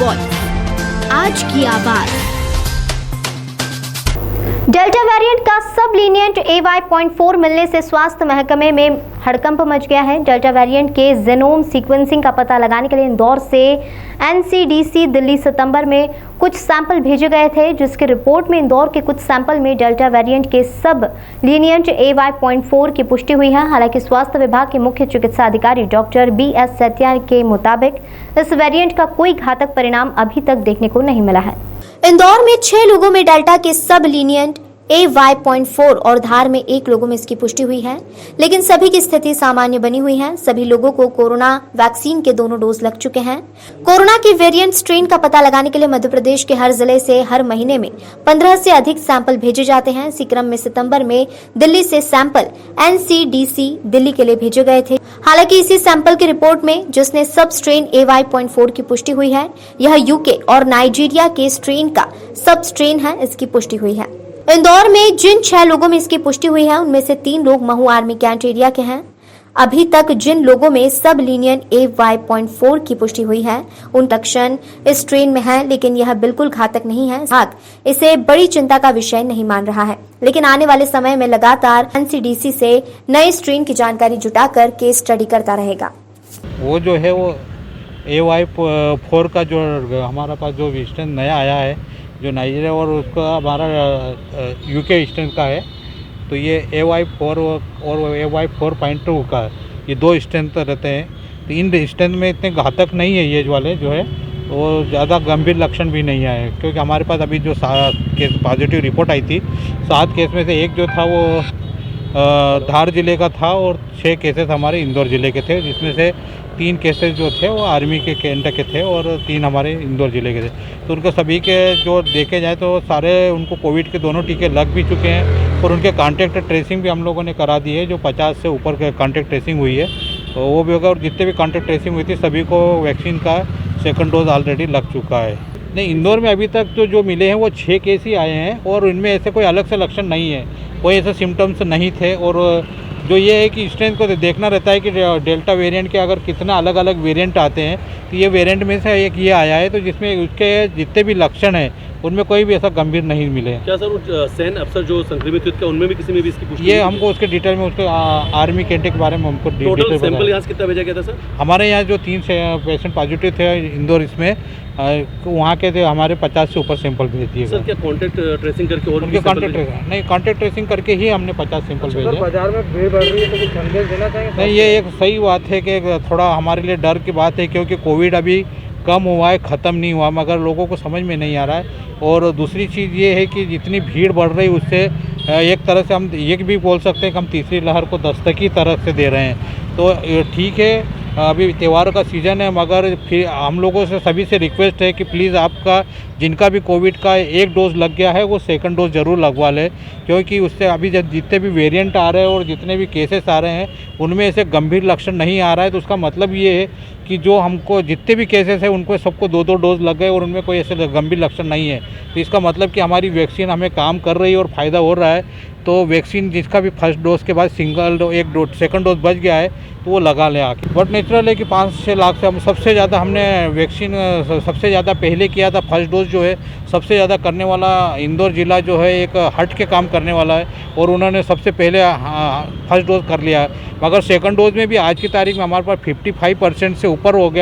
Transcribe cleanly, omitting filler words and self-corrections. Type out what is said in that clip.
Voice, आज की आवाज। डेल्टा वेरिएंट का सब लीनियंट AY.4 मिलने से स्वास्थ्य महकमे में हड़कंप मच गया है। डेल्टा वेरिएंट के जीनोम सीक्वेंसिंग का पता लगाने के लिए इंदौर से NCDC दिल्ली सितंबर में कुछ सैंपल भेजे गए थे, जिसकी रिपोर्ट में इंदौर के कुछ सैंपल में डेल्टा वेरिएंट के सब लीनियंट AY.4 की पुष्टि हुई है। हालांकि स्वास्थ्य विभाग के मुख्य चिकित्सा अधिकारी डॉक्टर BS सत्या के मुताबिक इस वेरिएंट का कोई घातक परिणाम अभी तक देखने को नहीं मिला है। इंदौर में 6 लोगों में डेल्टा के सब लीनियंट AY.4 और धार में 1 लोगों में इसकी पुष्टि हुई है, लेकिन सभी की स्थिति सामान्य बनी हुई है। सभी लोगों को कोरोना वैक्सीन के दोनों डोज लग चुके हैं। कोरोना की वेरिएंट स्ट्रेन का पता लगाने के लिए मध्य प्रदेश के हर जिले से हर महीने में 15 से अधिक सैंपल भेजे जाते हैं। इसी क्रम में सितंबर में दिल्ली से सैंपल NCDC दिल्ली के लिए भेजे गए थे। हालांकि इसी सैंपल की रिपोर्ट में जिसने सब स्ट्रेन AY.4 की पुष्टि हुई है, यह यूके और नाइजीरिया के स्ट्रेन का सब स्ट्रेन है, इसकी पुष्टि हुई है। इंदौर में जिन 6 लोगों में इसकी पुष्टि हुई है, उनमें से 3 लोग महू आर्मी कैंट एरिया के हैं। अभी तक जिन लोगों में सब लीनियंट AY.4 की पुष्टि हुई है, उन लक्षण इस स्ट्रेन में है, लेकिन यह बिल्कुल घातक नहीं है। इसे बड़ी चिंता का विषय नहीं मान रहा है, लेकिन आने वाले समय में लगातार NCDC से नए स्ट्रेन की जानकारी जुटाकर केस स्टडी करता रहेगा। वो जो है वो AY.4 का जो हमारा पास जो स्ट्रेन नया आया है, जो नाइजीरिया और उसका हमारा UK स्ट्रेन का है, तो ये AY.4 और AY.4.2 का ये 2 स्ट्रेन तो रहते हैं। तो इन स्ट्रेन में इतने घातक नहीं है ये वाले जो है, वो ज़्यादा गंभीर लक्षण भी नहीं आए, क्योंकि हमारे पास अभी जो 7 केस पॉजिटिव रिपोर्ट आई थी, 7 केस में से 1 जो था वो धार जिले का था और 6 केसेस हमारे इंदौर जिले के थे, जिसमें से 3 केसेस जो थे वो आर्मी के कैंट के थे और 3 हमारे इंदौर जिले के थे। तो उनको सभी के जो देखे जाए तो सारे उनको कोविड के दोनों टीके लग भी चुके हैं और उनके कॉन्टैक्ट ट्रेसिंग भी हम लोगों ने करा दी है। जो 50 से ऊपर के कॉन्टैक्ट ट्रेसिंग हुई है तो वो भी होगा, और जितने भी कॉन्टैक्ट ट्रेसिंग हुई थी सभी को वैक्सीन का 2nd डोज ऑलरेडी लग चुका है। नहीं, इंदौर में अभी तक तो जो मिले हैं वो 6 केस ही आए हैं और इनमें ऐसे कोई अलग से लक्षण नहीं है, कोई ऐसे सिम्टम्स नहीं थे। और जो ये है कि स्ट्रेन को देखना रहता है कि डेल्टा वेरिएंट के अगर कितना अलग अलग वेरिएंट आते हैं, तो ये वेरिएंट में से एक ये आया है, तो जिसमें उसके जितने भी लक्षण हैं उनमें कोई भी ऐसा गंभीर नहीं मिले। क्या सर वो सैन्य अफसर जो संक्रमित हुए थे उनमें भी किसी में भी इसकी पुष्टि? ये हमको उसके डिटेल में उसके आर्मी कैंट के बारे में हमको टोटल सैंपल यहाँ से कितना भेजा गया था सर? हमारे यहाँ जो 3 पेशेंट पॉजिटिव थे इंदौर, इसमें वहाँ के थे हमारे 50 से ऊपर सैंपल भेज दिए। सर क्या कॉन्टैक्ट ट्रेसिंग करके और उनके कॉन्टैक्ट ट्रेसिंग करके ही हमने 50 सैंपल भेजे। बाजार में भीड़ बढ़ रही है तो कुछ संदेश देना चाहिए? नहीं, ये एक सही बात है कि थोड़ा हमारे लिए डर की बात है, क्योंकि कोविड अभी कम हुआ है, ख़त्म नहीं हुआ, मगर लोगों को समझ में नहीं आ रहा है। और दूसरी चीज़ ये है कि जितनी भीड़ बढ़ रही है उससे एक तरह से हम ये भी बोल सकते हैं कि हम तीसरी लहर को दस्तक की तरफ से दे रहे हैं। तो ठीक है, अभी त्योहारों का सीज़न है, मगर फिर हम लोगों से सभी से रिक्वेस्ट है कि प्लीज़ आपका जिनका भी कोविड का 1 डोज लग गया है वो 2nd डोज ज़रूर लगवा लें, क्योंकि उससे अभी जितने भी वेरिएंट आ रहे हैं और जितने भी केसेस आ रहे हैं उनमें ऐसे गंभीर लक्षण नहीं आ रहा है। तो उसका मतलब ये है कि जो हमको जितने भी केसेस हैं उनको सबको 2-2 डोज लग गए और उनमें कोई ऐसे गंभीर लक्षण नहीं है। तो इसका मतलब कि हमारी वैक्सीन हमें काम कर रही है और फ़ायदा हो रहा है। तो वैक्सीन जिसका भी 1st डोज के बाद 1 डोज 2nd डोज बच गया है तो वो लगा लें आके। बट नेचुरल है कि 5-6 लाख से हम सबसे ज़्यादा हमने वैक्सीन सबसे ज़्यादा पहले किया था। 1st डोज जो है सबसे ज़्यादा करने वाला इंदौर ज़िला जो है एक हट के काम करने वाला है और उन्होंने सबसे पहले 1st डोज कर लिया है। मगर 2nd डोज में भी आज की तारीख में हमारे पास 55% से ऊपर हो गया।